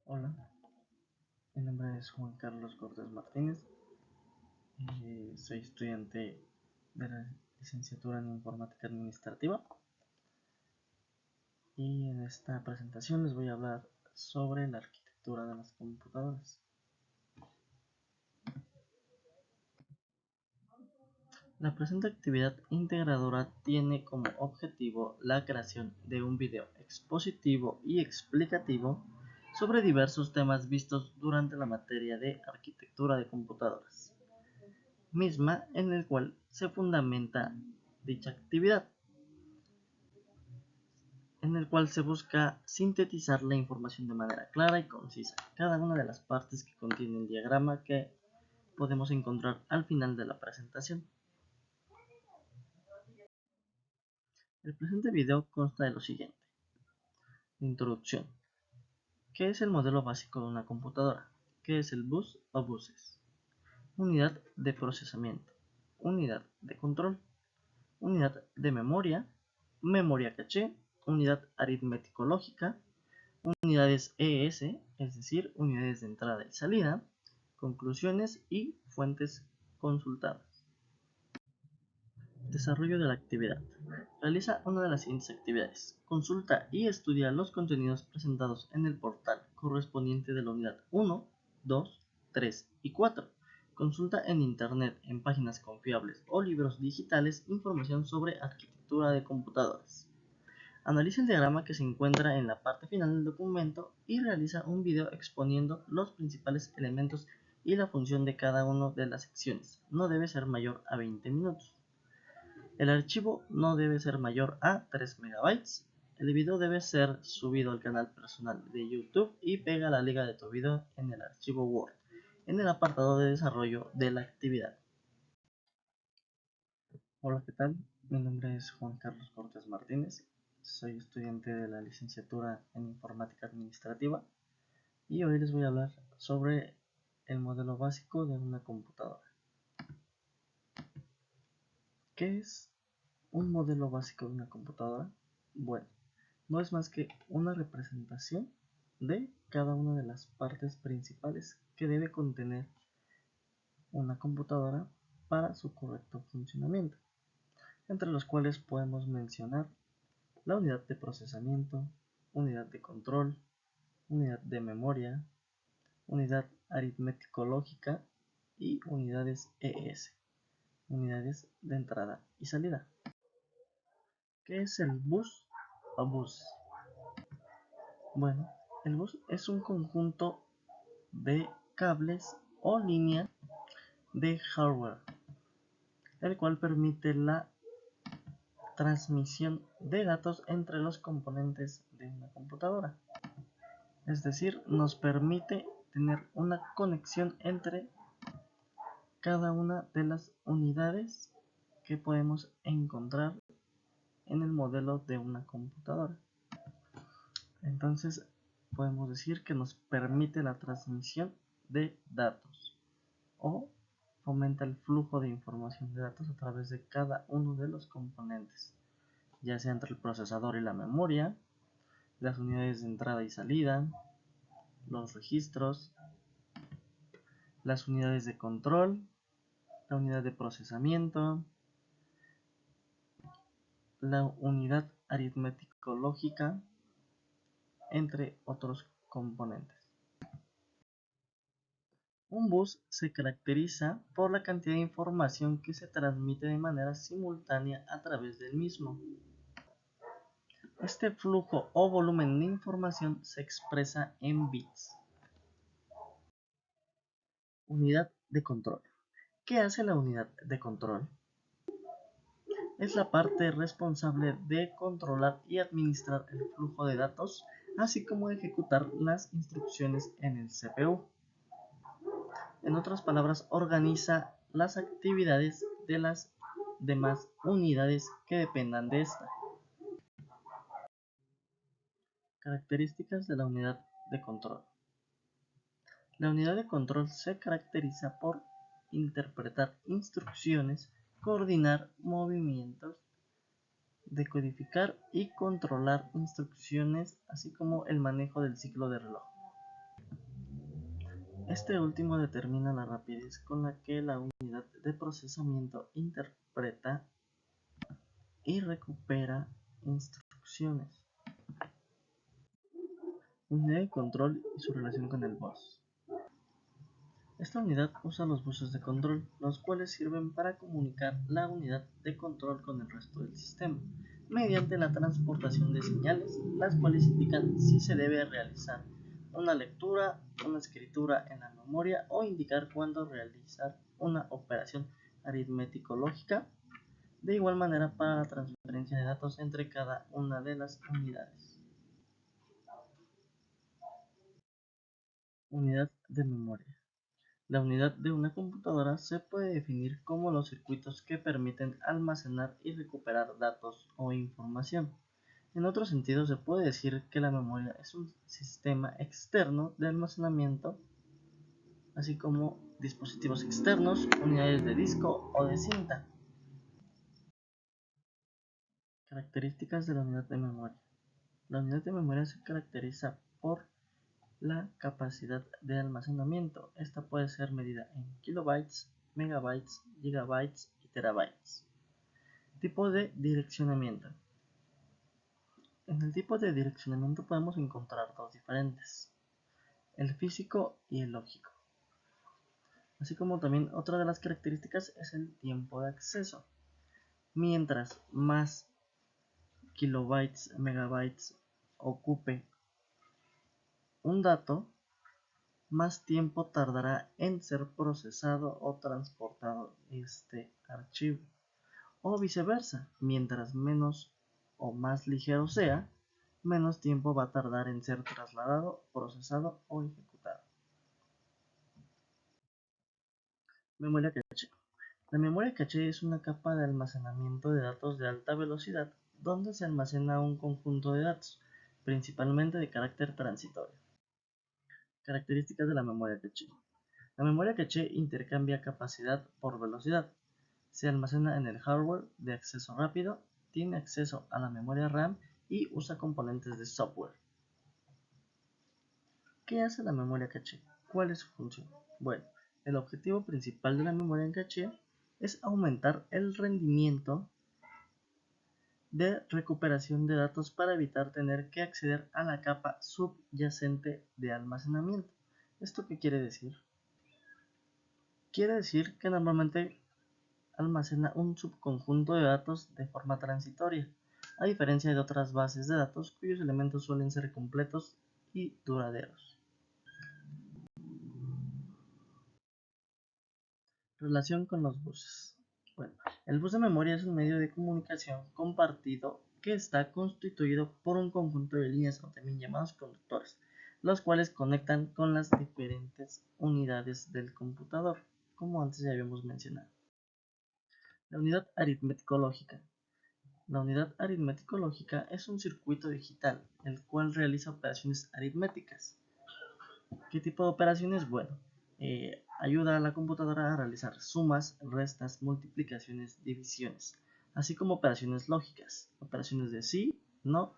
Hola, mi nombre es Juan Carlos Cortés Martínez y soy estudiante de la licenciatura en Informática Administrativa, y en esta presentación les voy a hablar sobre la arquitectura de las computadoras. La presente actividad integradora tiene como objetivo la creación de un video expositivo y explicativo sobre diversos temas vistos durante la materia de arquitectura de computadoras, misma en el cual se fundamenta dicha actividad, en el cual se busca sintetizar la información de manera clara y concisa, cada una de las partes que contiene el diagrama que podemos encontrar al final de la presentación. El presente video consta de lo siguiente: introducción. ¿Qué es el modelo básico de una computadora? ¿Qué es el bus o buses? Unidad de procesamiento, unidad de control, unidad de memoria, memoria caché, unidad aritmético-lógica, unidades ES, es decir, unidades de entrada y salida, conclusiones y fuentes consultadas. Desarrollo de la actividad. Realiza una de las siguientes actividades. Consulta y estudia los contenidos presentados en el portal correspondiente de la unidad 1, 2, 3 y 4. Consulta en internet, en páginas confiables o libros digitales, información sobre arquitectura de computadoras. Analiza el diagrama que se encuentra en la parte final del documento y realiza un video exponiendo los principales elementos y la función de cada una de las secciones. No debe ser mayor a 20 minutos. El archivo no debe ser mayor a 3 MB. El video debe ser subido al canal personal de YouTube y pega la liga de tu video en el archivo Word, en el apartado de desarrollo de la actividad. Hola, ¿qué tal? Mi nombre es Juan Carlos Cortés Martínez. Soy estudiante de la licenciatura en Informática Administrativa y hoy les voy a hablar sobre el modelo básico de una computadora. ¿Qué es un modelo básico de una computadora? Bueno, no es más que una representación de cada una de las partes principales que debe contener una computadora para su correcto funcionamiento, entre los cuales podemos mencionar la unidad de procesamiento, unidad de control, unidad de memoria, unidad aritmético-lógica y unidades ES, unidades de entrada y salida. ¿Qué es el bus o bus? Bueno, el bus es un conjunto de cables o línea de hardware, el cual permite la transmisión de datos entre los componentes de una computadora. Es decir, nos permite tener una conexión entre cada una de las unidades que podemos encontrar en el modelo de una computadora. Entonces podemos decir que nos permite la transmisión de datos o fomenta el flujo de información de datos a través de cada uno de los componentes, ya sea entre el procesador y la memoria, las unidades de entrada y salida, los registros, las unidades de control, la unidad de procesamiento, la unidad aritmético-lógica, entre otros componentes. Un bus se caracteriza por la cantidad de información que se transmite de manera simultánea a través del mismo. Este flujo o volumen de información se expresa en bits. Unidad de control. ¿Qué hace la unidad de control? Es la parte responsable de controlar y administrar el flujo de datos, así como ejecutar las instrucciones en el CPU. En otras palabras, organiza las actividades de las demás unidades que dependan de esta. Características de la unidad de control. La unidad de control se caracteriza por interpretar instrucciones, coordinar movimientos, decodificar y controlar instrucciones, así como el manejo del ciclo de reloj. Este último determina la rapidez con la que la unidad de procesamiento interpreta y recupera instrucciones. Unidad de control y su relación con el bus. Esta unidad usa los buses de control, los cuales sirven para comunicar la unidad de control con el resto del sistema, mediante la transportación de señales, las cuales indican si se debe realizar una lectura, una escritura en la memoria o indicar cuándo realizar una operación aritmético-lógica, de igual manera para la transferencia de datos entre cada una de las unidades. Unidad de memoria. La unidad de una computadora se puede definir como los circuitos que permiten almacenar y recuperar datos o información. En otro sentido, se puede decir que la memoria es un sistema externo de almacenamiento, así como dispositivos externos, unidades de disco o de cinta. Características de la unidad de memoria. La unidad de memoria se caracteriza por la capacidad de almacenamiento. Esta puede ser medida en kilobytes, megabytes, gigabytes y terabytes. Tipo de direccionamiento. En el tipo de direccionamiento podemos encontrar dos diferentes, el físico y el lógico. Así como también otra de las características es el tiempo de acceso. Mientras más kilobytes, megabytes ocupe un dato, más tiempo tardará en ser procesado o transportado este archivo. O viceversa, mientras menos o más ligero sea, menos tiempo va a tardar en ser trasladado, procesado o ejecutado. Memoria caché. La memoria caché es una capa de almacenamiento de datos de alta velocidad donde se almacena un conjunto de datos, principalmente de carácter transitorio. Características de la memoria caché. La memoria caché intercambia capacidad por velocidad. Se almacena en el hardware de acceso rápido, tiene acceso a la memoria RAM y usa componentes de software. ¿Qué hace la memoria caché? ¿Cuál es su función? Bueno, el objetivo principal de la memoria en caché es aumentar el rendimiento de recuperación de datos para evitar tener que acceder a la capa subyacente de almacenamiento. ¿Esto qué quiere decir? Quiere decir que normalmente almacena un subconjunto de datos de forma transitoria, a diferencia de otras bases de datos cuyos elementos suelen ser completos y duraderos. Relación con los buses. Bueno, el bus de memoria es un medio de comunicación compartido que está constituido por un conjunto de líneas o también llamados conductores, los cuales conectan con las diferentes unidades del computador, como antes ya habíamos mencionado. La unidad aritmético-lógica. La unidad aritmético-lógica es un circuito digital, el cual realiza operaciones aritméticas. ¿Qué tipo de operaciones? Bueno, ayuda a la computadora a realizar sumas, restas, multiplicaciones, divisiones, así como operaciones lógicas, operaciones de sí, no,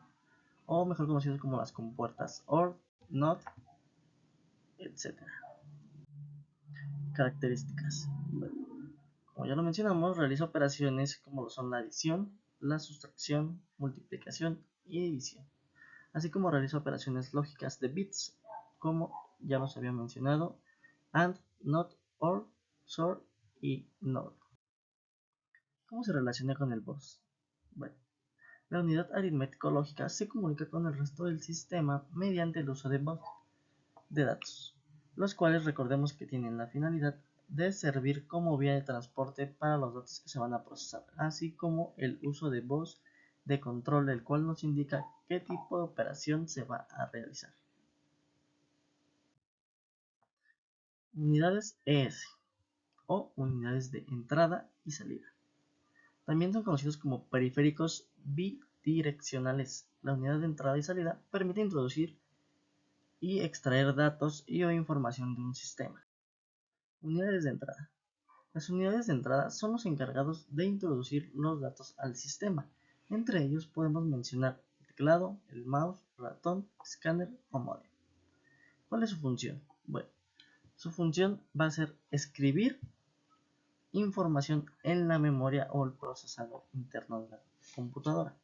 o mejor conocidas como las compuertas OR, NOT, etc. Características. Bueno, como ya lo mencionamos, realiza operaciones como lo son la adición, la sustracción, multiplicación y división, así como realiza operaciones lógicas de bits, como ya los había mencionado, AND, NOT, OR, SOR y NOR. ¿Cómo se relaciona con el bus? Bueno, la unidad aritmético-lógica se comunica con el resto del sistema mediante el uso de bus de datos, los cuales recordemos que tienen la finalidad de servir como vía de transporte para los datos que se van a procesar, así como el uso de bus de control, el cual nos indica qué tipo de operación se va a realizar. Unidades ES o unidades de entrada y salida. También son conocidos como periféricos bidireccionales. La unidad de entrada y salida permite introducir y extraer datos y o información de un sistema. Unidades de entrada. Las unidades de entrada son los encargados de introducir los datos al sistema. Entre ellos podemos mencionar el teclado, el mouse, ratón, escáner o módem. ¿Cuál es su función? Bueno, Su función va a ser escribir información en la memoria o el procesador interno de la computadora.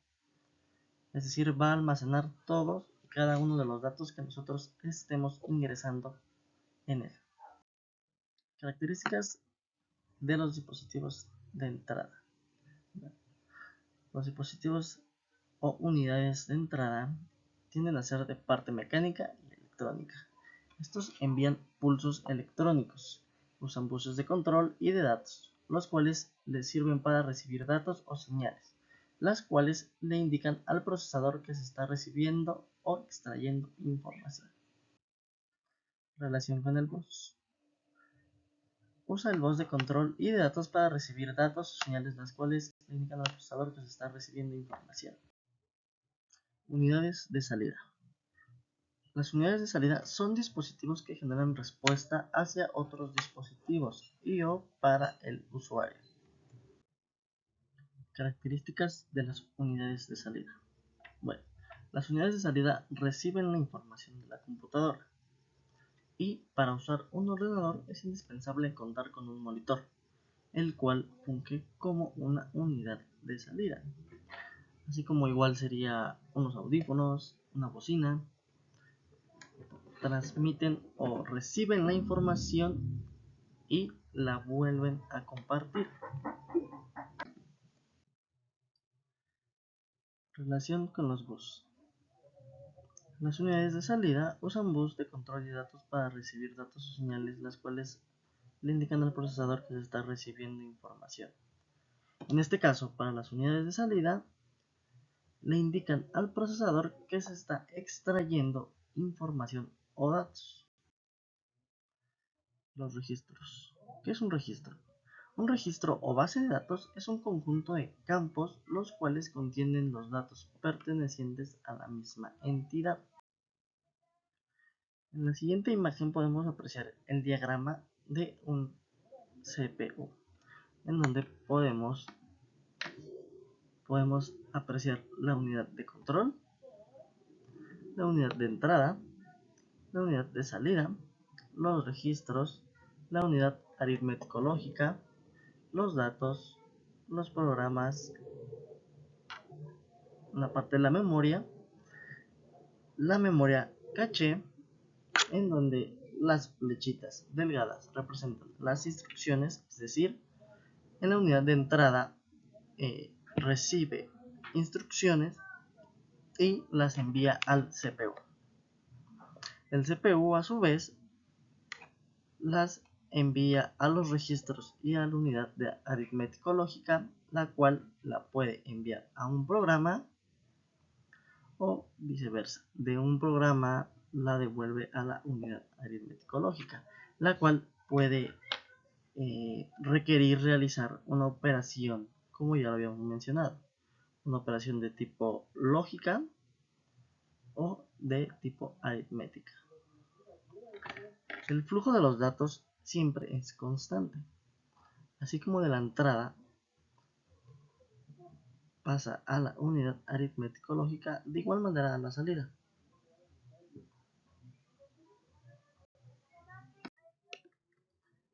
Es decir, va a almacenar todos y cada uno de los datos que nosotros estemos ingresando en él. Características de los dispositivos de entrada. Los dispositivos o unidades de entrada tienden a ser de parte mecánica y electrónica. Estos envían pulsos electrónicos, usan buses de control y de datos, los cuales les sirven para recibir datos o señales, las cuales le indican al procesador que se está recibiendo o extrayendo información. Relación con el bus. Usa el bus de control y de datos para recibir datos o señales, las cuales le indican al procesador que se está recibiendo información. Unidades de salida. Las unidades de salida son dispositivos que generan respuesta hacia otros dispositivos y o para el usuario. Características de las unidades de salida. Bueno, las unidades de salida reciben la información de la computadora y para usar un ordenador es indispensable contar con un monitor, el cual funge como una unidad de salida, así como igual sería unos audífonos, una bocina. Transmiten o reciben la información y la vuelven a compartir. Relación con los bus. Las unidades de salida usan bus de control y datos para recibir datos o señales, las cuales le indican al procesador que se está recibiendo información. En este caso, para las unidades de salida, le indican al procesador que se está extrayendo información o datos. Los registros. ¿Qué es un registro? Un registro o base de datos es un conjunto de campos los cuales contienen los datos pertenecientes a la misma entidad. En la siguiente imagen podemos apreciar el diagrama de un CPU, en donde podemos apreciar la unidad de control, la unidad de entrada, la unidad de salida, los registros, la unidad aritmético-lógica, los datos, los programas, la parte de la memoria caché, en donde las flechitas delgadas representan las instrucciones, es decir, en la unidad de entrada recibe instrucciones y las envía al CPU. El CPU a su vez las envía a los registros y a la unidad de aritmético-lógica, la cual la puede enviar a un programa o viceversa. De un programa la devuelve a la unidad aritmético-lógica, la cual puede requerir realizar una operación, como ya lo habíamos mencionado, una operación de tipo lógica o de tipo aritmética. El flujo de los datos siempre es constante, así como de la entrada pasa a la unidad aritmético-lógica, de igual manera a la salida.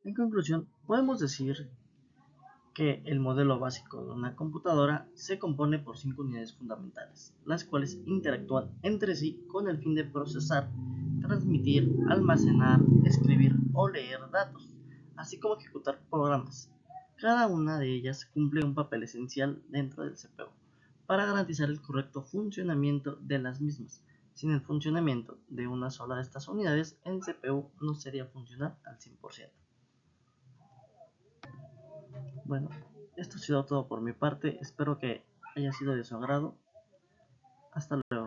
En conclusión, podemos decir que el modelo básico de una computadora se compone por 5 unidades fundamentales, las cuales interactúan entre sí con el fin de procesar, transmitir, almacenar, escribir o leer datos, así como ejecutar programas. Cada una de ellas cumple un papel esencial dentro del CPU para garantizar el correcto funcionamiento de las mismas. Sin el funcionamiento de una sola de estas unidades, el CPU no sería funcional al 100%. Bueno, esto ha sido todo por mi parte. Espero que haya sido de su agrado. Hasta luego.